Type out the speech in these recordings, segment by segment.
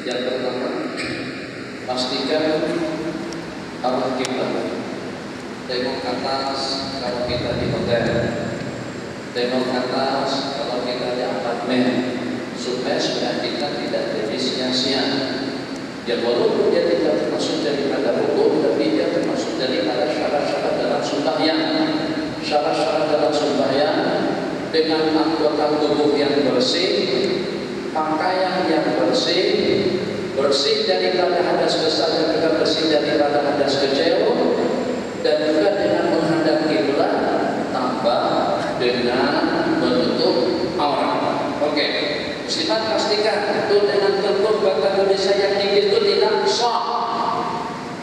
Yang pertama, pastikan arah kiblat. Tengok atas kalau kita di hotel, tengok atas kalau kita di apartemen, supaya kita tidak jadi sia-sia. Ya walaupun dia tidak termasuk daripada hukum, tapi dia termasuk daripada syarat-syarat dalam sembahyang. Syarat-syarat dalam sembahyang dengan anggota tubuh yang bersih, pakaian yang bersih, bersih daripada hadas besar dan juga bersih daripada hadas kecil, dan juga dengan menghadap kiblat, tambah dengan menutup aurat. Oke. Muslimat pastikan itu dengan telur bahasa Indonesia yang tinggi itu tidak sah.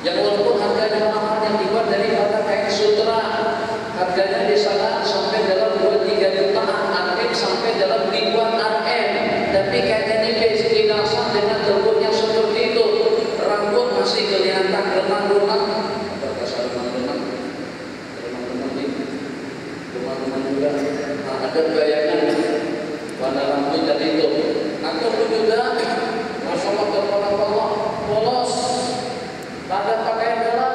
Yang walaupun harganya mahal yang dibuat daripada kain sutra, harganya di sana sampai dalam 2-3 jutaan, artinya sampai dalam ribuan RM. Tapi kayaknya nipis, tidak sah dengan telur yang seperti itu. Rambut masih kelihatan remang-remang. Berkasar remang-remang, remang-remang ini, remang-remang juga. Nah, ada gayanya. Warna rambut dari itu, ataupun juga masyaallah polos, ada pakaian dalam,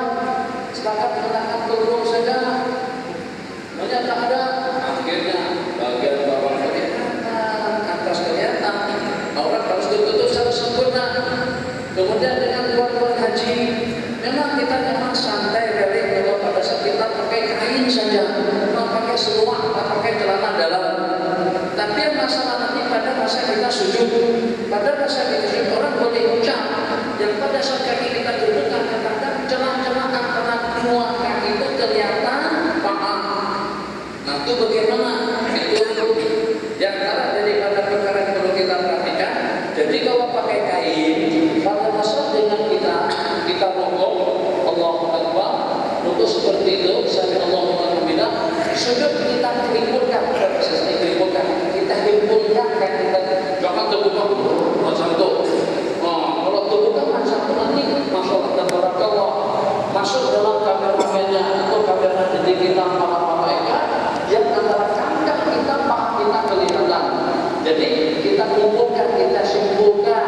setakat mengenakan kerudung saja, banyak tak ada. Akhirnya bagian bawah kelihatan, atas kelihatan, aurat harus ditutup secara sempurna. Kemudian dengan keluar haji, memang kita memang santai dari kalau pada saat kita pakai kain saja, memang pakai seluar, tak pakai celana dalam. Tapi yang masalah nanti pada masa kita sujud, pada masa kita sujud orang boleh ucap yang pada saat kaki kita duduk kadang-kadang celah-celah antara dua kaki itu kelihatan paham. Nah itu bagaimana? Itu yang antara daripada perkara yang perlu kita perhatikan. Jadi kalau pakai kain, pada masa dengan kita rukuk, Allahu Akbar, rukuk seperti itu, sambil Allahu Akbar, sujud kita himpunkan, kita himpunkan kan kita jangan terbuka macam itu. Kalau terbuka macam itu nanti masyaallah tabarakallah masuk dalam kameramennya atau kamera jadi kita para malaikat yang antara kandang kita paha kita kelihatan. Jadi kita kumpulkan, kita simpulkan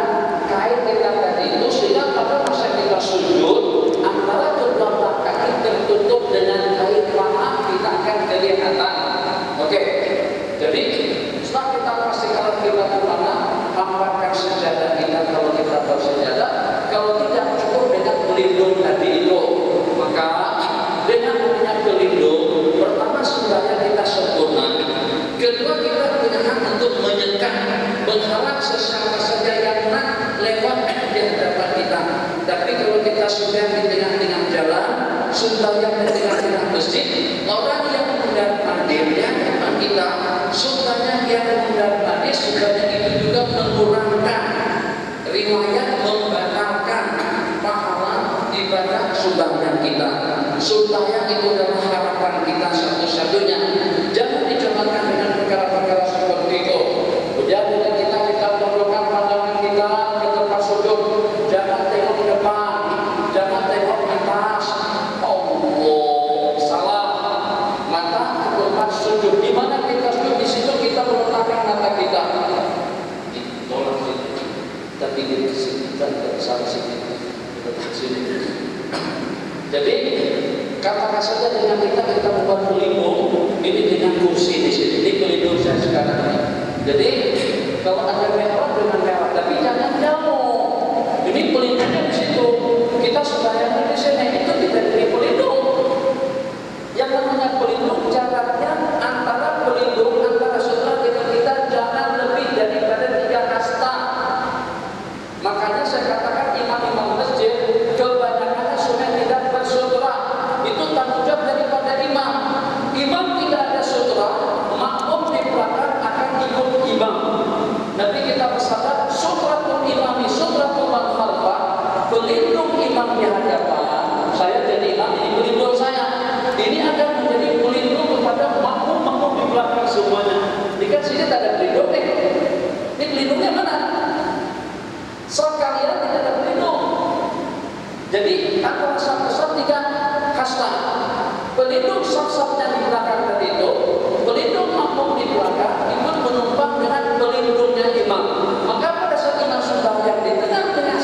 kain kita tadi itu sehingga pada masa kita sujud antara kedua kaki tertutup dengan kain paha kita akan kelihatan. Oke. Jadi setelah kita pastikan kita kemana, hampakan sejadah kita kalau kita bersejadah. Kalau tidak cukup dengan pelindung tadi itu, maka dengan punya pelindung, pertama sembahyang kita sempurna. Kedua kita punya hak untuk menyekat, menghalang sesiapa saja yang nak lewat di hadapan kita. Tapi kalau kita sudah di tengah-tengah jalan, sembahyang di tengah-tengah masjid, orang yang mundar-mandirnya kita sukanya yang mundar-mandir, sukanya itu juga mengurangkan riwayat membatalkan pahala ibadah sembahyang kita. Supaya itu adalah harapan kita satu-satunya. Jangan dicobakan dengan perkara-perkara seperti itu. Jadi kita perlukan pandangan kita ke tempat sujud. Jangan tengok ke depan, jangan tengok ke atas. Salah. Mata ke tempat sujud. Di mana kita sujud, di situ kita meletakkan mata kita. Tolong itu. Tapi di sini kita tidak salah sini. Jadi katakan saja dengan kita membuat pelindung ini dengan kursi di sini. Ini pelindung saya sekarang ini. Jadi kalau ada merah dengan merah, tapi jangan jauh. Ini pelindungnya di situ. Kita sembahyang di sini itu tidak jadi pelindung. Yang namanya pelindung jaraknya antara pelindung antara sutra dengan kita jangan lebih daripada 3 hasta. Makanya saya katakan imam-imam masjid kebanyakan sudah tidak bersutra. Itu tanggung jawab daripada imam. Imam tidak ada sutra, makmum di belakang akan ikut imam. Nanti kita bersabda sutratul imami sutratul man khalfah, pelindung imam di hadapan. Saya jadi imam, ini pelindung saya. Ini akan menjadi pelindung kepada makmum-makmum di belakang semuanya. Jika sini tak ada pelindung nih. Ini pelindungnya mana? Sekalian tidak ada pelindung. Jadi antara saf-saf 3 hasta. Pelindung saf-safnya di belakang tadi itu, pelindung makmum di belakang ikut menumpang dengan pelindungnya imam. Maka pada saat imam sembahyang di tengah-tengah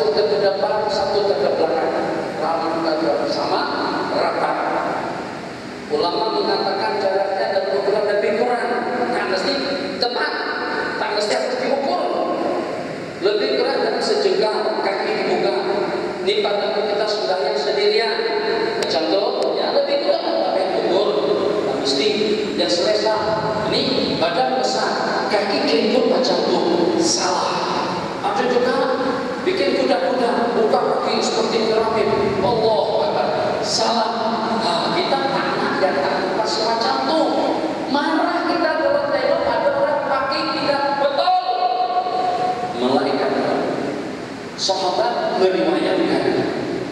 satu ke depan, satu ke belakang, rambut sama rata. Ulama mengatakan jaraknya dan ukuran lebih kurang, tak mesti tepat, tak mesti harus diukur. Lebih kurang dari sejengkal kaki dibuka. Ini pada kita sudah yang sendirian, macam tu, ya lebih kurang apa yang ukur, tak mesti yang selesa. Ini badan besar, kaki kentut macam tu, salah. Ada juga bikin kuda-kuda, buka kaki seperti piramid. Allah Akbar, salah. Kita anak dan tak semacam tu. Marah kita kalau tengok ada orang pakai tidak betul. Malaikat sahabat meriwayatkan,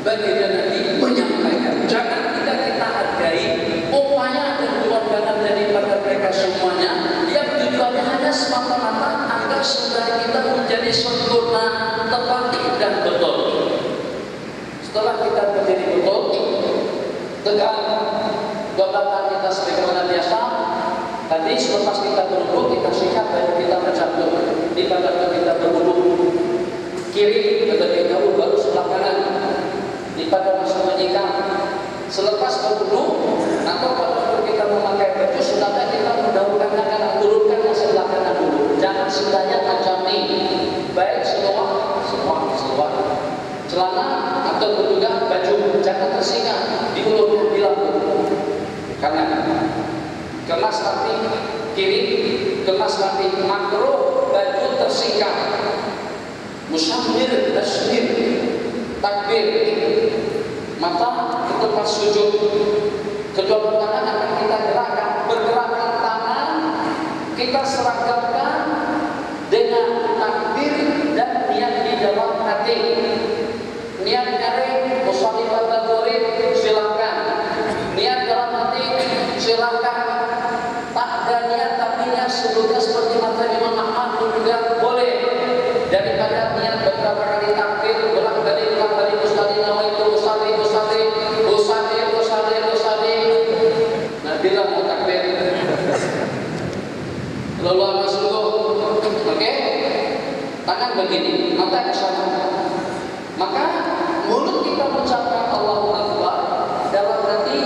baginda Nabi menyampaikan, jangan kita hargai upaya dan pengorbanan daripada mereka semuanya yang tujuannya hanya semata-mata agar saudara kita menjadi sempurna, tepat dan betul. Setelah kita menjadi betul, tegak jabatan kita sebagaimana biasa. Tadi selepas kita berwudu, kita sikat baju kita bercabut. Di pada kita berwudu, kiri terlebih dahulu baru sebelah kanan. Di pada masa menyikap, selepas berwudu atau pada kita memakai baju, hendaknya kita mendahulukan kanan, turunkan yang sebelah kanan dulu. Jangan sebelahnya macam ini. Baik seluar, celana atau juga baju, jangan tersingkat, diulurkan di lambung kanan. Kemas nanti kiri, kemas nanti makruh baju tersingkat. Musammir tasbih, takbir, mata ke tempat sujud. Kedua tangan akan kita gerakkan, bergerakkan tangan kita seragamkan dengan takbir dan niat di dalam hati. Niat dari musalli wadzurin silakan, niat dalam hati silakan. Tak ada niat tapi niat sebelumnya seperti mata Imam Ahmad pun juga boleh. Daripada niat beberapa kali takbir, berulang kali musalli nawaitu musalli. Nah, bila mau takbir lalu masuk, oke? Tangan begini, mata ke sana. Maka mulut kita mengucapkan Allahu Akbar dalam hati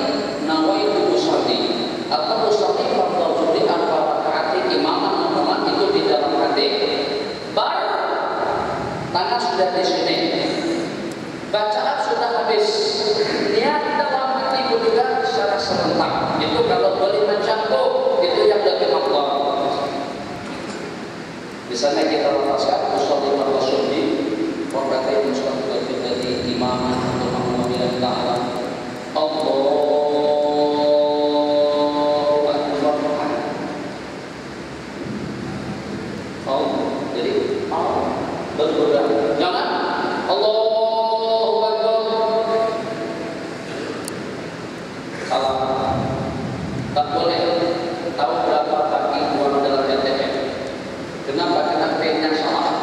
nawaitu musalli atau musalli fardhu zuhri arba rakaat imaman Muhammad itu di dalam hati. Tangan sudah di sini, bacaan sudah habis, niat dalam hati juga secara serentak. Itu kalau boleh macam itu yang lebih makhluk. Di sana kita lafazkan musalli fardhu zuhri rakaat musalli dari imaman Muhammad yang taala Allahu Akbar. Jadi bergerak, jangan Allahu Akbar. Salah, tak boleh. Tahu berapa kaki uang dalam ATM? Kenapa kena pennya salah?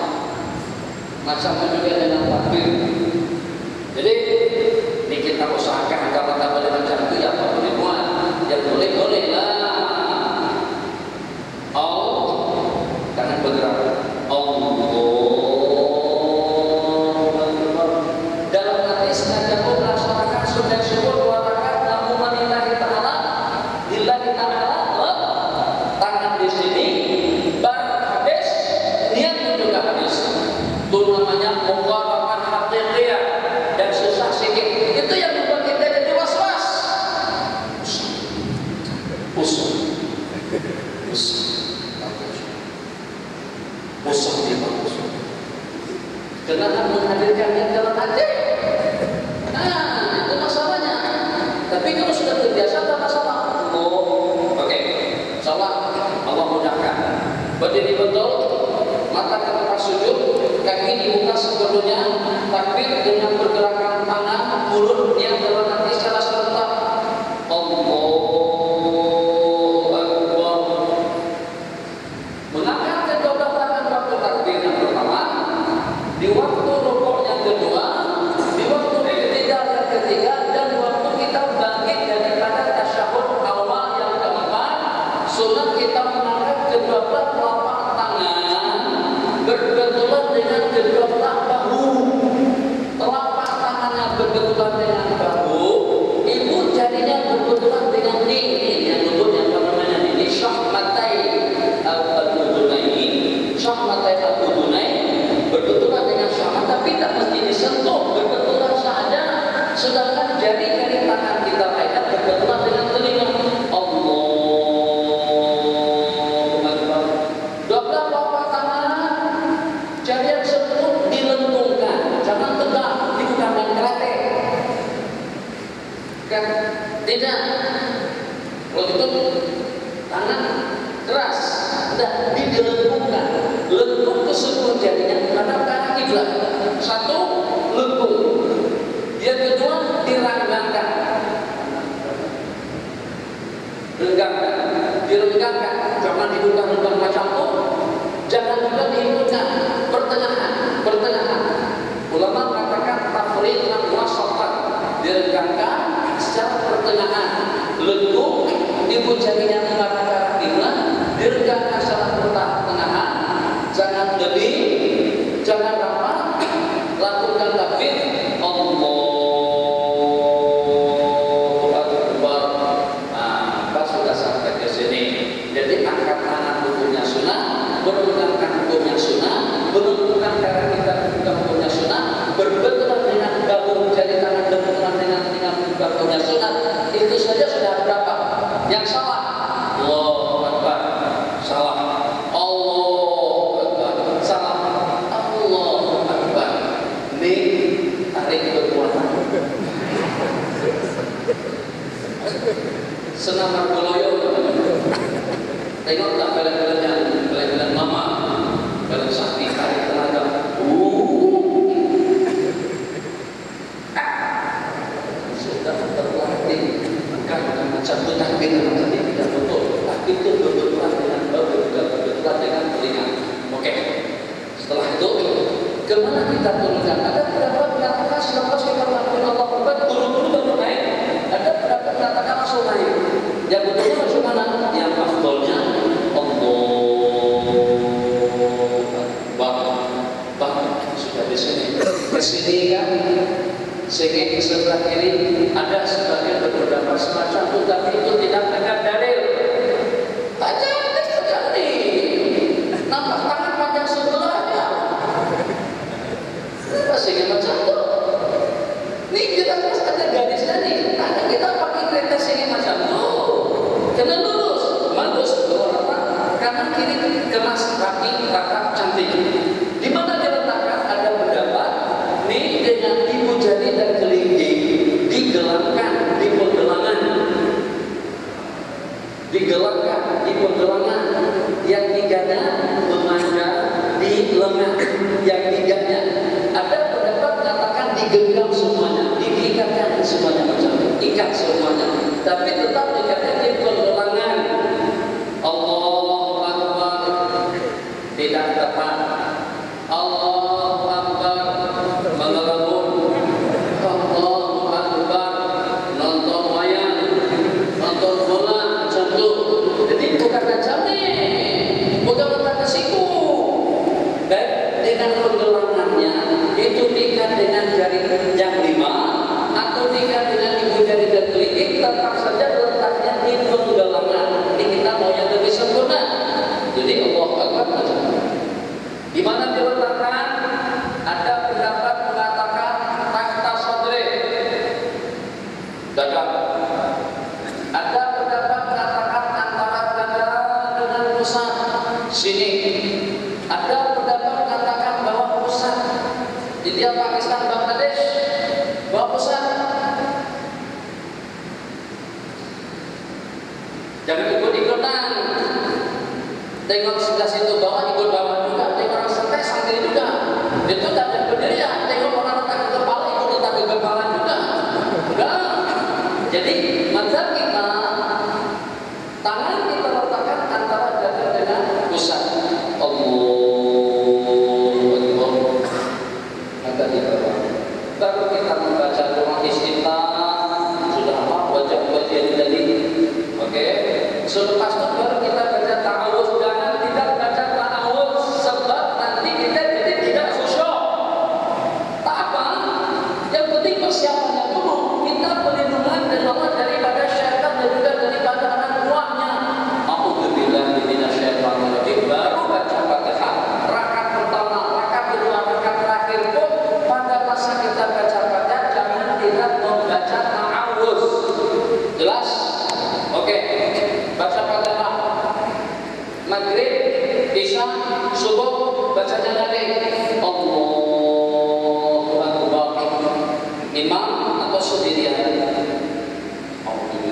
Macam juga dengan takbir. Jadi ini kita usahakan kalau tak boleh macam itu ya tak boleh buat. Yang boleh lah. Jangan bergerak. Dalam hati sengaja pun melaksanakan sunnah syukur 2 rakaat namun lillahi ta'ala, tangan di sini baru habis, niat juga habis. Itu namanya muqarrabah haqiqiyah dan susah sikit. Itu yang membuat kita jadi was-was. Usah dia bagus. Kenapa menghadirkan yang dalam hati? Nah, itu masalahnya. Tapi kalau sudah terbiasa, tak masalah. Oke. Salah, Allah mudahkan. Berdiri betul, mata ke tempat sujud, kaki dibuka sebelumnya, takbir dengan pergerakan tangan, mulut yang dalam hati secara serentak. Allahu Akbar. Mengangkat kedua tangan waktu takbir yang pertama, di waktu rukuk yang kedua, di waktu i'tidal yang Tidak. Kalau itu tangan keras, tidak dilengkungkan, lengkung ke seluruh jarinya menghadap ke arah kiblat. Satu, lengkung. Yang kedua, direnggangkan. Direnggangkan, jangan dibuka-buka macam itu, jangan juga dihimpunkan, pertengahan. Ulama mengatakan tafriq dan wasatan, direnggangkan secara pertengahan, lengkung, ibu jarinya menghadap ke arah kiblat, direnggangkan secara pertengahan, jangan lebih, jangan lama, lakukan takbir, Allahu Akbar. Nah, pas sudah sampai ke sini, jadi angkat tangan hukumnya sunnah, menunjukkan hukumnya sunnah, menunjukkan cara kita bukan hukumnya sunnah, berbenturan dengan bahu jari tangan berbenturan dengan bahunya sunnah, itu saja sudah berapa? Yang salah, Allahu Akbar, salah. Allahu Akbar, salah. Allahu Akbar. Ini tarik kekuatan. Senam Margoloyo. Tengoklah film-film lama, film sakti tarik tenaga. Sudah terlatih. Bukan macam itu takbir tadi tidak betul. Takbir itu berbenturan dengan bahu, juga berbenturan dengan telinga. Oke. Setelah itu, kemana kita turunkan? Ada pendapat mengatakan selepas kita melakukan Allah Akbar, turun-turun baru naik. Ada pendapat mengatakan langsung naik. Yang betulnya langsung mana? Yang afdolnya Allah sudah di sini. Kesini kan, segi sebelah kiri ada sebagian berpendapat semacam itu, tapi itu tidak dengan dalil. Terjadi. Nampak tangan panjang sebelahnya. Sehingga macam itu. Ini kita harus ada garisnya nih. Tangan kita pakai kereta sini macam itu. Kena lurus, bagus. Kanan kiri kemas, rapi, rata, cantik. Di mana diletakkan ada pendapat nih dengan ibu jari dan kelingking digelangkan di penggelangan. Digelangkan di penggelangan. Yang tiganya memanjang di lengan. Yang tiganya ada pendapat mengatakan digenggam semuanya, diikatkan semuanya macam ikat semuanya. Tapi tetap ikatnya di penggelangan. Allahu Akbar tidak tepat. Allahu Akbar mengelabun. Allahu Akbar nonton wayang, nonton bola macam tu. Jadi bukan macam ni, bukan letak ke siku. Dan dengan penggelangannya itu diikat dengan jari yang 5 atau diikat dengan ibu jari dan kelingking, tetap saja letaknya di penggelangan. Ini kita mau yang lebih sempurna. Jadi Allahu Akbar macam di mana diletakkan? Ada pendapat mengatakan tahta sadri, dada. Ada pendapat mengatakan antara dada dengan pusat sini. Ada pendapat mengatakan bawah pusat. India, Pakistan, Bangladesh, bawah pusat. Jangan ikut-ikutan. Tengok sebelah situ bawah, ikut bawah juga. Tengok orang santai, santai juga. Itu tak ada pendirian. Tengok orang letak ke kepala, ikut letak ke kepala juga. Enggak. Jadi mazhab kita, tangan kita letakkan antara dada dengan pusat. Allahu Akbar. Agak di bawah. Baru kita membaca doa istiftah. Sudah apa? Wajah-wajah tadi. Oke. Selepas itu baru kita baca ta'awudz. Jangan tidak baca ta'awudz sebab nanti kita jadi tidak khusyuk. Tak apa. Yang penting persiapannya dulu. Kita perlindungan dari Allah daripada syaitan dan juga daripada anak buahnya. A'udzubillahi minasyaitonir rajim. Baru baca Fatihah. Rakaat pertama, rakaat kedua, rakaat terakhir pun pada masa kita baca Fatihah jangan tidak membaca ta'awudz. Jelas? Oke. Baca Fatihah. Maghrib, Isya, Subuh bacanya dari Allahu Akbar. Imam atau sendirian? Allahu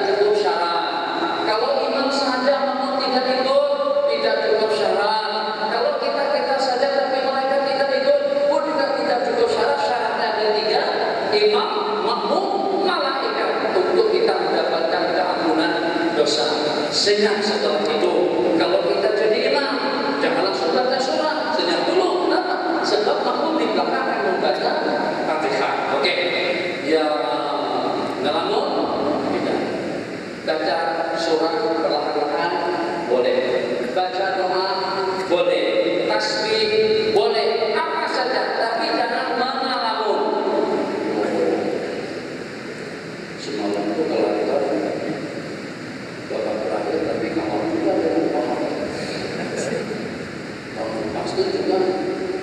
cukup syarat. Kalau imam saja makmum tidak ikut, tidak cukup syarat. Kalau kita saja tapi mereka tidak ikut pun juga tidak cukup syarat. Syaratnya ada 3, imam, makmum, malaikat, untuk kita mendapatkan keampunan dosa. Senyap setelah itu. Kalau kita jadi imam, jangan langsung baca surah, senyap dulu. Kenapa? Sebab makmum di belakang akan membaca Fatihah. Oke. Ya, ngelamun tidak. Baca surah perlahan-lahan boleh. Baca doa boleh. Tasbih boleh. Apa saja, tapi jangan mengelamun. Semalam itu kalau babak terakhir tapi kalau juga dengan paham. Pasti juga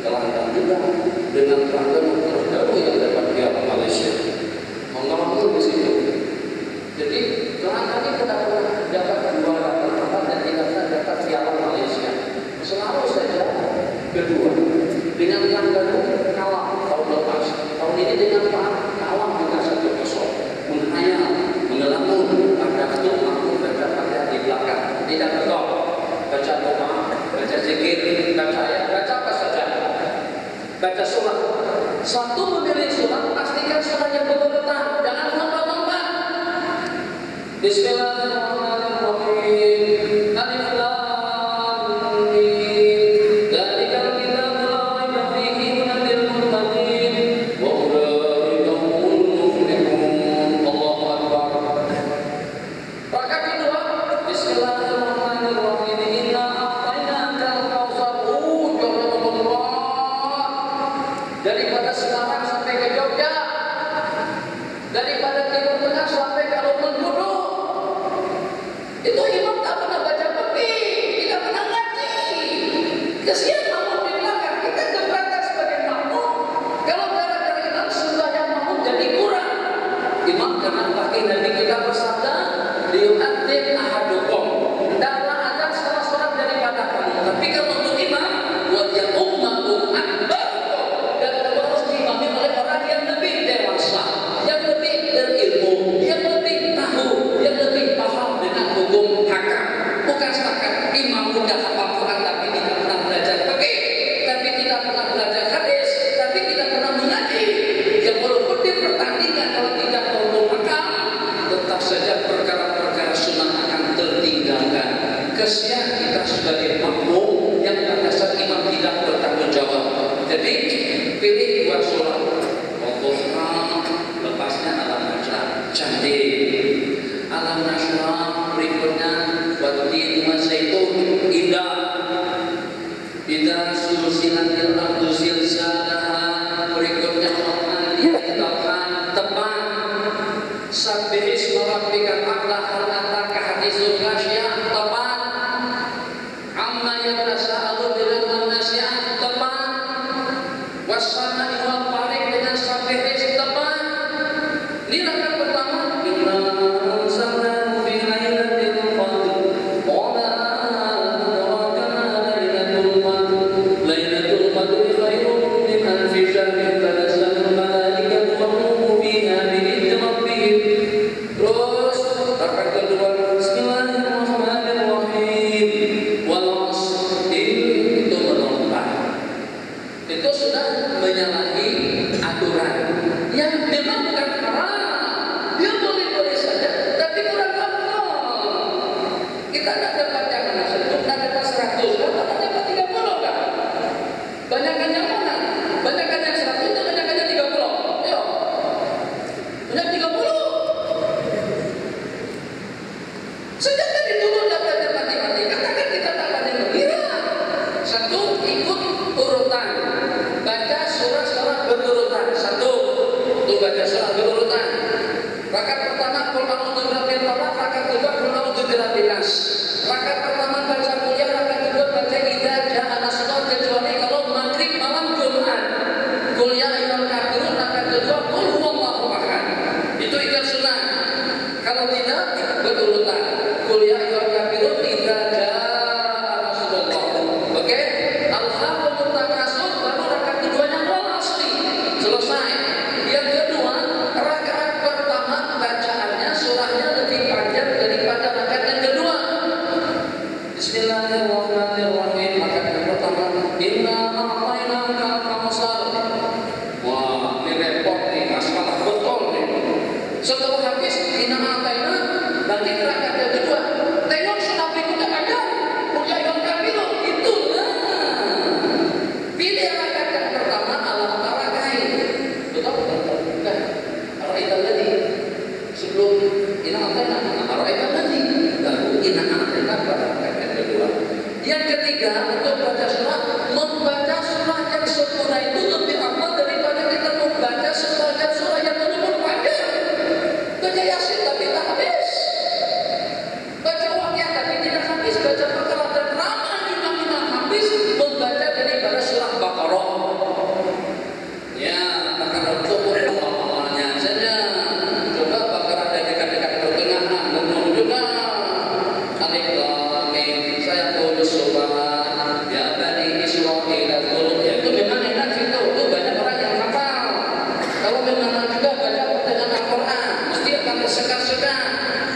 kelangkaan juga dengan kelangkaan terdahulu yang dapat Piala Malaysia. Mengelamun di situ. Jadi kelangkaan kita dapat juara pertama dan tidak pernah dapat Piala Malaysia. Selalu saja kedua. Dengan kelangkaan kalah tahun lepas. Tahun ini dengan kalah juga 1-0. Menghayal, mengelamun, pada itu mampu baca Fatihah di belakang. Tidak betul. Baca doa, baca zikir, baca ayat, baca apa saja. Baca surah. Satu memilih surah, pastikan surah yang berurutan, jangan lompat-lompat. Bismillahirrahmanirrahim. Alif Lam Mim. Dzalikal kitabu la raiba fihi hudan lil muttaqin wa ulaika humul muflihun. Allahu akbar. Rakaat kedua, Bismillahirrahmanirrahim. Inna a'tainakal kautsar. Daripada Semarang sampai ke Jogja, daripada Timur Tengah sampai ke Labuan Kudu, itu imam tak pernah baca fikih, tidak pernah ngaji. Kesian makmum di belakang, kita keberatan sebagai makmum. Kalau gara-gara imam sembahyang makmum jadi kurang. Imam karena pakai Nabi kita bersabda, liyu'adzin ahadukum. Hendaklah ada salah seorang daripada kamu. Tapi kalau untuk imam, buat yang ummakum akbar. Yang lebih dewasa, yang lebih berilmu, yang lebih tahu, yang lebih paham dengan hukum hakam. Bukan setakat imam sudah hafal Quran tapi tidak pernah belajar fikih, tapi tidak pernah belajar hadis, tapi tidak pernah mengaji. Yang walaupun di pertandingan kalau tidak hukum hakam, tetap saja perkara-perkara sunnah akan tertinggalkan. Kesian kita sebagai makmum yang pada saat imam tidak bertanggung jawab. Jadi pilih 2 surah. Lepasnya Alam Nasrah, cantik. Alam Nasrah berikutnya Watin Wasaitun, indah. Idza sulsilatil ardu zilzalaha, berikutnya Al-Adiyat tepat. Sabbih isma rabbikal a'la, hal ataka haditsul ghasyiyah, tepat. Amma yatasaalu bil nasi'ah, tepat. Wasana wal tariq dengan sabbih tepat. Ini rakaat pertama. Inna anzalnahu fi lailatul qadr. Wa ma adraka ma lailatul qadr. Lailatul qadri khairun min alfi syahrin. Tanazzalul malaikatu war ruhu fiha bi'izni rabbihim. Terus rakaat kedua, Bismillahirrahmanirrahim. Wal 'ashr, itu melompat. Itu sudah menyalahi aturan yang memang bukan haram. Dia boleh-boleh saja, tapi kurang afdal. Kita tidak dapat yang 100, tidak dapat 100, dapat 30 kan? Banyakkan yang mana? Banyakkan yang 100 atau banyakkan yang 30? Ayo, banyak 30. Sejak tadi dulu tidak belajar matematika, katakan kita tak pandai mengira. 1, ikut urutan. Baca surah-surah berurutan. 1, itu baca surah berurutan. Rakaat pertama qul a'udzu birabbil falaq, rakaat kedua qul a'udzu birabbin nas. Rakaat pertama baca kuliah, rakaat kedua baca idza jaa nasrullah, kecuali kalau maghrib malam Jumat. Kuliah ayyuhal kafirun, rakaat kedua qul huwallahu ahad. Itu ikat sunnah. Kalau tidak berurutan. Kuliah ayyuhal kafirun idza jaa nasrullah. Oke? Al-Haqqul Takasur, baru rakaat keduanya wal asri. Selesai. Yang kedua, rakaat pertama bacaannya surahnya lebih panjang kita untuk baca surah, membaca surah yang sempurna itu lebih amal daripada kita membaca sebagian surah yang walaupun panjang. Baca Yasin tapi tak habis, baca Waqiah tapi tidak habis, baca Baqarah dan ramai imam-imam habis membaca daripada surah Baqarah. Ya, Baqarah itu amalnya saja. Coba Baqarah dari dekat-dekat pertengahan, ngomong juga Alif Lam Mim, saya tulis subhan ya Bani Israil al-Qur'an. Ya, itu memang enak itu banyak orang yang hafal. Kalau memang juga baca pertengahan Al-Quran, mesti akan tersekat-sekat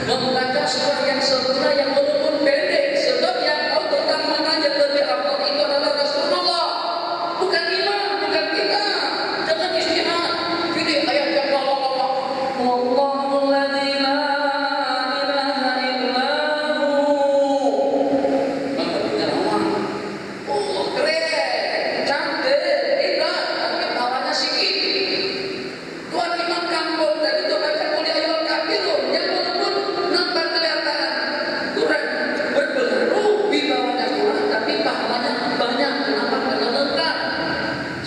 membaca surah yang sempurna yang walaupun pendek, sebab yang tahu tentang maknanya lebih hafal itu adalah Rasulullah, bukan imam, bukan kita. Jangan istihad pilih ayat yang Allah Allahul ladzi la ilaha illa hu. Maknanya lama. Oh, keren, cantik, indah, tapi pahalanya sikit. Tuan Imam Kampung tadi itu baca Qul ya ayyuhal kafirun yang walaupun nampak kelihatan kurang berpengaruh di bawahnya kurang, tapi pahalanya banyak. Kenapa? Karena lengkap.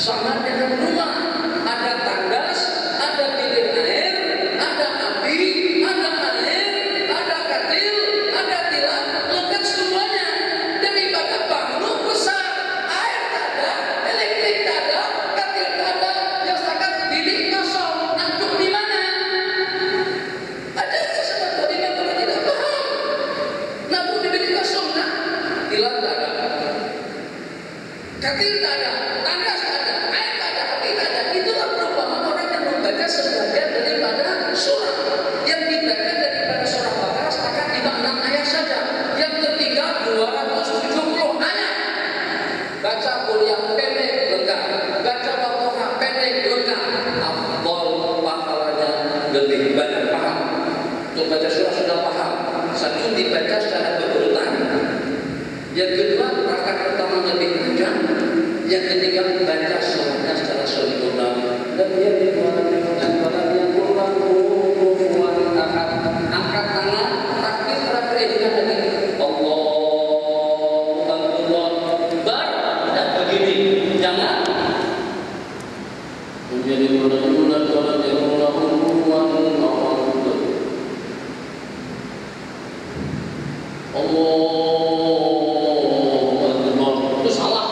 Sama dengan rumah, ada tandas, ada bilik air, ada api, ada air, ada katil, ada tilam, lengkap semuanya. Daripada bangun besar, air tak ada, elektrik tak ada, katil tak ada, yang setakat bilik kosong, antum di mana? Ada sesuatu di mana kita tidak paham. Namun di bilik kosong, nah, tilam tak ada, katil tak ada, tandas tak ada, air tak ada, api tak ada. Itulah perumpamaan orang yang membaca sebagian daripada surah. Yang dibaca daripada surah Baqarah setakat 56 ayat saja. Yang tertinggal 270 ayat. Baca Qul yang pendek lengkap, baca Baqarah pendek lengkap. Afdal pahalanya lebih banyak paham. Untuk baca surah sudah paham. Satu dibaca secara berurutan. Yang kedua rakaat pertama lebih panjang. Yang ketiga baca surahnya secara sempurna. Dan yang kedua yang kurang kufuwan ahad. Angkat tangan, takbir terakhir dengan lagi Allahu Akbar. Dan begini, jangan menjadi bulan-bulan kalau dia kufuwan ahad. Allah itu salah.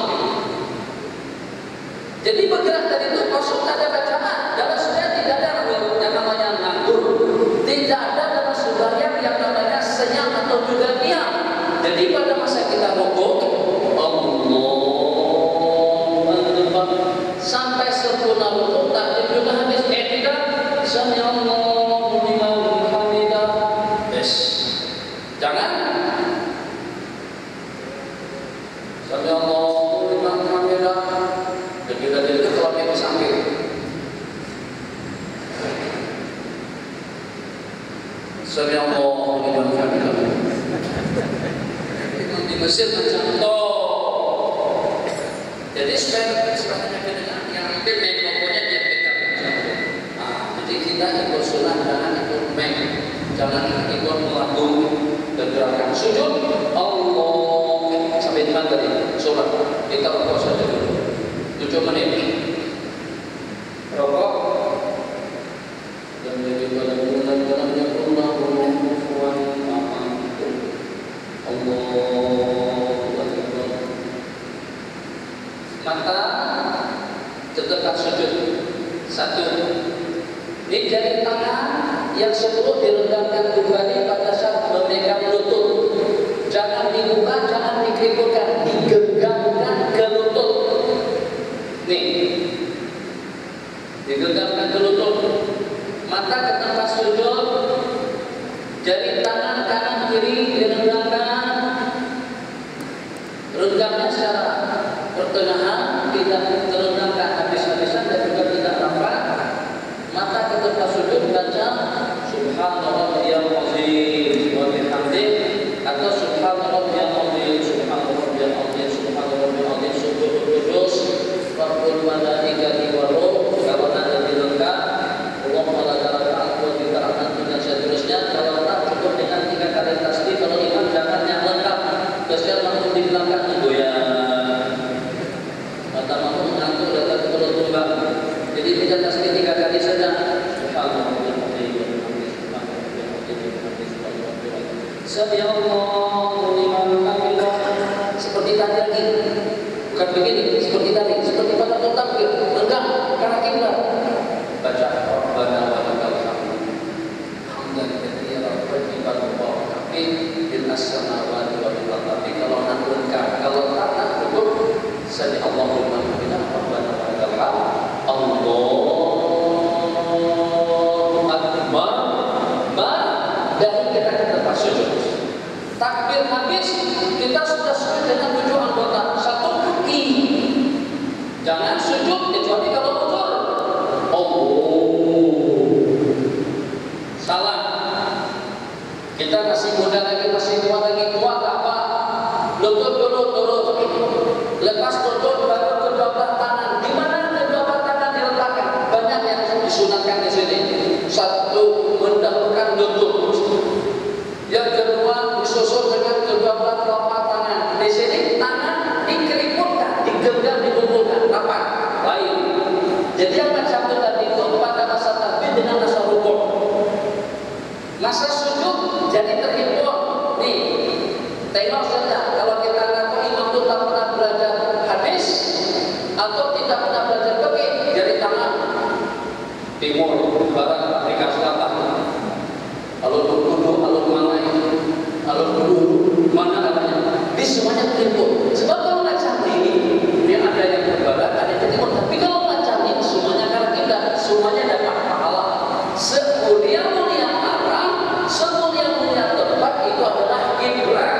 Jadi bergerak tadi itu kosong, tak ada bacaan. Dalam sebenarnya tidak ada yang namanya nganggur, tidak ada dalam sembahyang yang namanya senyap atau juga diam. Jadi pada masa kita rukuk, Allahu Akbar sampai sempurna rukuk, takbir juga habis. Tidak, sami Allahu liman hamidah. Yes, jangan sami Allahu liman hamidah. Dan kita jadi ketua yang samping. Sami Allahu liman hamidah. Di Mesir macam itu. Jadi sebenarnya yang hampir pokoknya dia pegang. Jadi kita ikut sunnah, jangan ikut meng, jangan ikut melakukan gerakan sujud. Allah sampai di mana tadi? Surat. Kita rukuk saja dulu. 7 menit rokok dan jadi bulan-bulan yang Allah kufuwan ahad. Allahu Akbar. Mata tetap sujud. Satu, ini jari tangan yang sebelum direndahkan kembali pada saat memegang lutut. Jangan dibuka, jangan dikerikutkan, digenggamkan ke lutut. Nih, digenggamkan ke lutut. Mata ke tempat sujud. Jari tangan kanan kiri direndahkan. Renggangnya secara pertengahan, tidak terendahkan habis-habisan dan juga tidak rapat. Mata ke tempat sujud baca Subhanallahil azim. Sami Allahu liman hamidah. Seperti tadi lagi. Bukan begini, seperti tadi, seperti pada takbir. Enggak, karena kiblat. Baca Rabbana wa lakal hamd. Hamdan katsiran thayyiban mubarakan fihi bil samawati wa fil ardi. Tapi kalau nak lengkap, kalau tak nak cukup Sami Allahu liman hamidah. Rabbana wa lakal hamd. Allahu akbar. Dari kita sujud. Takbir habis, kita sudah sujud dengan 7 anggota. 1 kaki. Jangan sujud kecuali kalau betul. Salah. Kita masih muda lagi, masih tua lagi, tua tak apa. Lutut dulu, turun. Lepas lutut baru kedua belah tangan. Di mana kedua belah tangan diletakkan? Banyak yang disunatkan di sini. 1 mendahulukan lutut. Yang kedua disusul dengan kedua belah telapak tangan. Di sini tangan dikeriputkan, digenggam, dikumpulkan. Rapat, lain. Jadi yang macam itu tadi itu pada masa takbir dengan masa rukuk. Masa sujud jadi terhimpun. Nih, tengok saja. Kalau kita ngaku imam itu tak pernah belajar hadis atau tidak pernah belajar fikih, dari tangan timur, barat, Afrika Selatan. Alun Kudu, alun mana itu? Alun Kudu, mana namanya? Di semuanya terhimpun. Sebab kalau macam ini, yang ada yang berbarat, ada yang terhimpun. Tapi kalau macam ini, semuanya karena kiblat, semuanya dapat pahala. Semulia-mulia arah, semulia-mulia tempat itu adalah kiblat.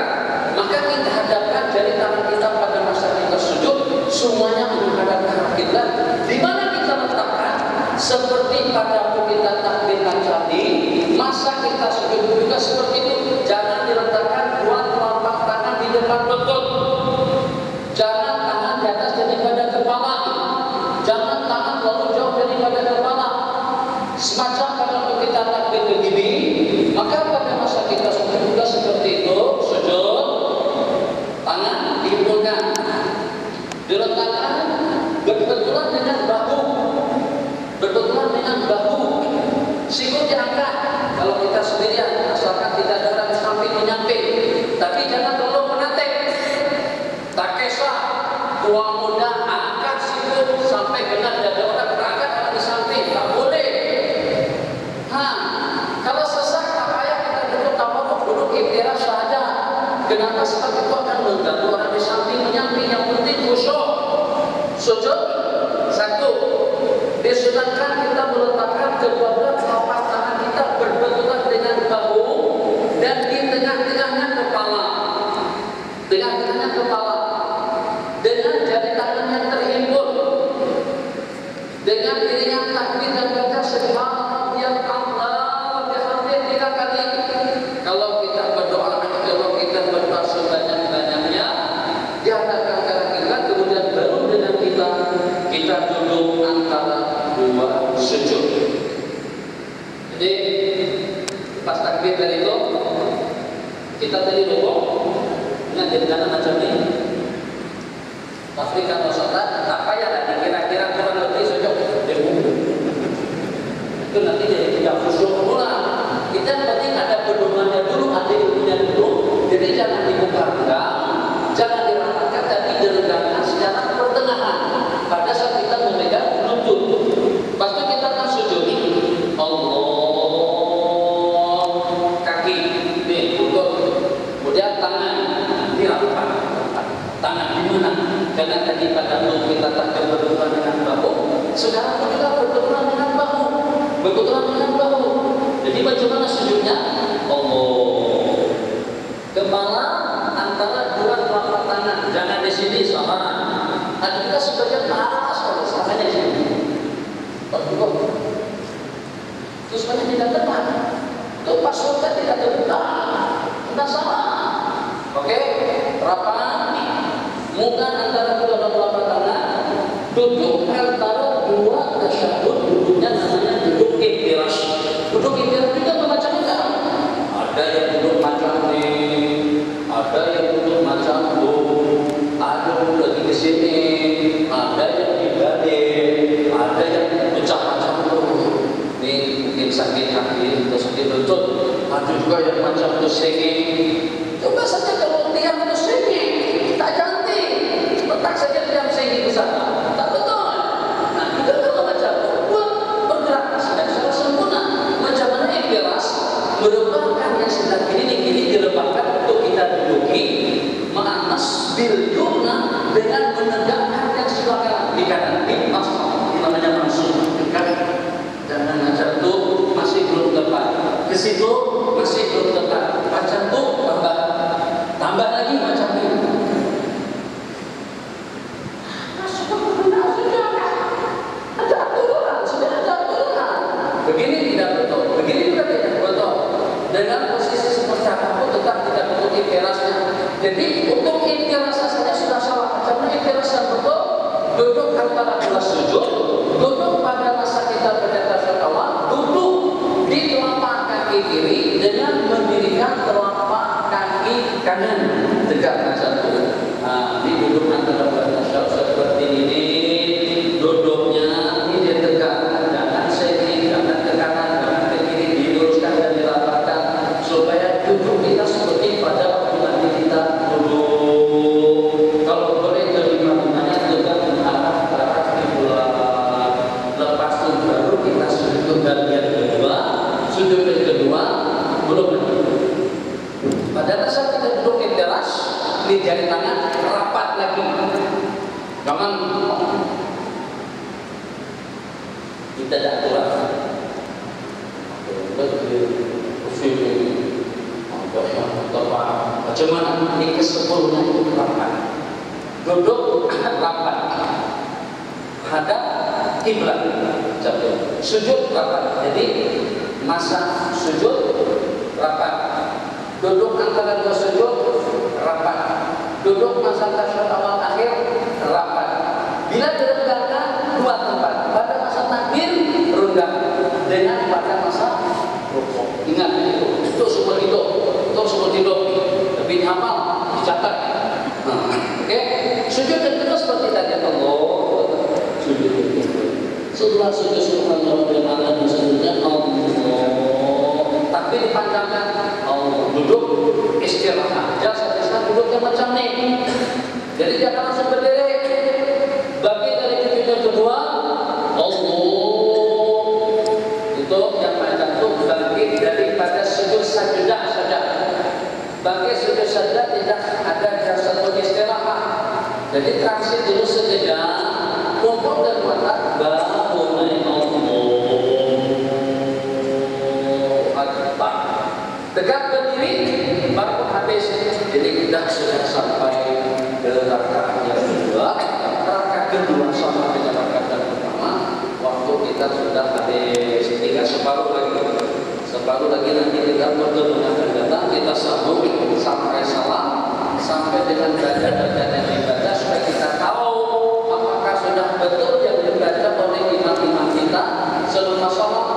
Maka kita hadapkan jari tangan kita pada masa kita sujud, semuanya menghadap ke arah kiblat. Di mana kita letakkan? Seperti pada waktu kita takbirkan tadi, masa kita sujud juga seperti itu. Jangan diletakkan 2 telapak tangan di depan lutut. Jangan tangan di atas daripada kepala. Jangan tangan terlalu jauh daripada kepala. Semacam kalau kita takbir begini, maka pada masa kita sujud juga seperti itu. Sujud, tangan dihimpunkan, diletakkan berbenturan dengan bahu. Berbenturan dengan bahu. Sikut diangkat. Kalau kita sendirian, asalkan tidak ada orang samping menyamping. Tapi jangan terlalu menatek. Tak kisah tua muda angkat sikut sampai benar ada orang berangkat orang di samping. Tak boleh. Kalau sesak tak payah kita duduk tawaduk, duduk ikhtiar saja. Kenapa? Sebab itu akan mengganggu orang di samping menyamping. Yang penting khusyuk. Sujud 1. Disunatkan kita meletakkan kedua belah telapak tangan kita berbenturan dengan bahu dan di tengah-tengahnya kepala. Tengah-tengahnya kepala. Dengan jari tangan yang terhimpun. Dengan iringan takbir dan baca subhanallah Allah wa bihamdihi 3 kali. Kalau kita berdoa, kalau kita berdoa sebanyak-banyaknya, diadakan karena kita kemudian baru dengan kita duduk antara 2 sujud. Jadi pas takbir dari itu kita tadi rukuk dengan rencana macam ini. Afrika Selatan tak payah lagi kira-kira kurang lebih sujud. Itu nanti jadi tidak khusyuk pula. Kita penting ada pedomannya dulu, ada ilmunya dulu. Jadi jangan dibuka enggak, jangan dirapatkan, tapi diregangkan secara pertengahan. Pada saat kita memegang lutut, pasti kita akan sujud. Allah, kaki, nih lutut, kemudian tangan, ini apa? Tangan di mana? Karena tadi pada lutut kita tak berbenturan dengan bahu, sekarang kita berbenturan dengan bahu, berbenturan dengan bahu. Jadi bagaimana sujudnya? Allah, kepala antara 2 telapak tangan, jangan di sini sama. Ada juga sebagian atas kalau samanya di sini. Terus banyak tidak tepat. Itu passwordnya tidak terbuka. Tidak salah. Oke, rapat. Muka antara kedua telapak tangan. Duduk antara 2 tasyahud. Duduknya namanya duduk ikhtiras. Duduk ikhtiras juga macam-macam. Ada yang duduk macam ini, ada yang duduk macam itu. Ada lagi ke sini, ada yang dibalik, ada yang pecah macam itu. Ini mungkin sakit kaki atau sakit lutut. Ada juga yang macam itu sengit. Coba saja kalau tiang itu sengit, tak cantik, letak saja tiang sengit ke sana, tak betul. Nah, juga kalau macam itu, buat bergerak secara sempurna. Macam mana ikhlas merebahkan yang sebelah kiri direbahkan untuk kita duduki, ma'anas bil yumna dengan menegakkan yang sebelah kanan di kanan. Ini namanya masuk dekat. Jangan macam itu masih belum tepat. Ke situ masih belum tepat. Macam itu tambah lagi macam itu. Ada aturan, sudah ada aturan. Begini tidak betul, begini juga tidak betul. Dengan posisi seperti apapun tetap tidak betul ikhtirasnya. Jadi untuk ikhtirasnya saja sudah salah. Macam mana ikhtiras yang betul? Duduk antara dua sujud, duduk pada masa kita berkata syakawat, duduk di telapak kaki kiri dengan mendirikan telapak kaki kanan tegak macam itu. Nah, ini duduk antara dua tasyahud seperti ini, duduknya ini tegak, jangan segi, jangan ke kanan, jangan ke kiri, diluruskan dan dilapangkan supaya duduk kita seperti pada waktu nanti kita duduk. Kalau boleh kelima-limanya tegak menghadap ke arah kiblat. Lepas itu baru kita sujud bagian kedua, sujud kedua belum. Pada saat kita duduk di teras, di jari tangan rapat lagi. Jangan kita tidak aturan. Macam mana ini ke-10-nya itu rapat. Duduk rapat. Hadap kiblat. Sujud rapat. Jadi masa sujud rapat. Duduk antara dua sujud rapat. Duduk masa tasyahud awal akhir rapat. Bila diregangkan dua tempat. Pada masa takbir renggang dengan pada masa rukuk. Ingat itu seperti itu. Itu seperti itu. Tapi hafal dicatat. Oke. Sujud yang kedua seperti tadi Allah. Sujud. Setelah sujud subhanallah dan sujudnya Allah. Takbir dipandangkan Allah. Duduk istirahat. Jangan duduknya macam ini. Jadi jangan langsung berdiri. Bagi dari sujud yang kedua Allah. Itu yang macam itu bagi daripada sujud sajadah saja. Bagi sujud sajadah tidak ada jasa untuk istirahat. Jadi transit dulu sekejap, kumpul dan kuat baru naik Allah. Tegak berdiri baru habis. Jadi kita sudah sampai ke rakaat yang kedua. Rakaat kedua sama dengan rakaat yang pertama. Waktu kita sudah habis, tinggal separuh lagi nanti kita pertemuan akan datang, kita sambung sampai salam, sampai dengan baca-baca dan ibadah supaya kita tahu apakah sudah betul yang dibaca oleh imam-imam kita sebelum salam.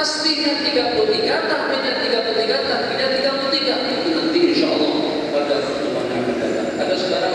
Tasbihnya 33, tahmidnya 33, takbirnya 33. Itu nanti insya Allah pada pertemuan yang akan datang. Karena sekarang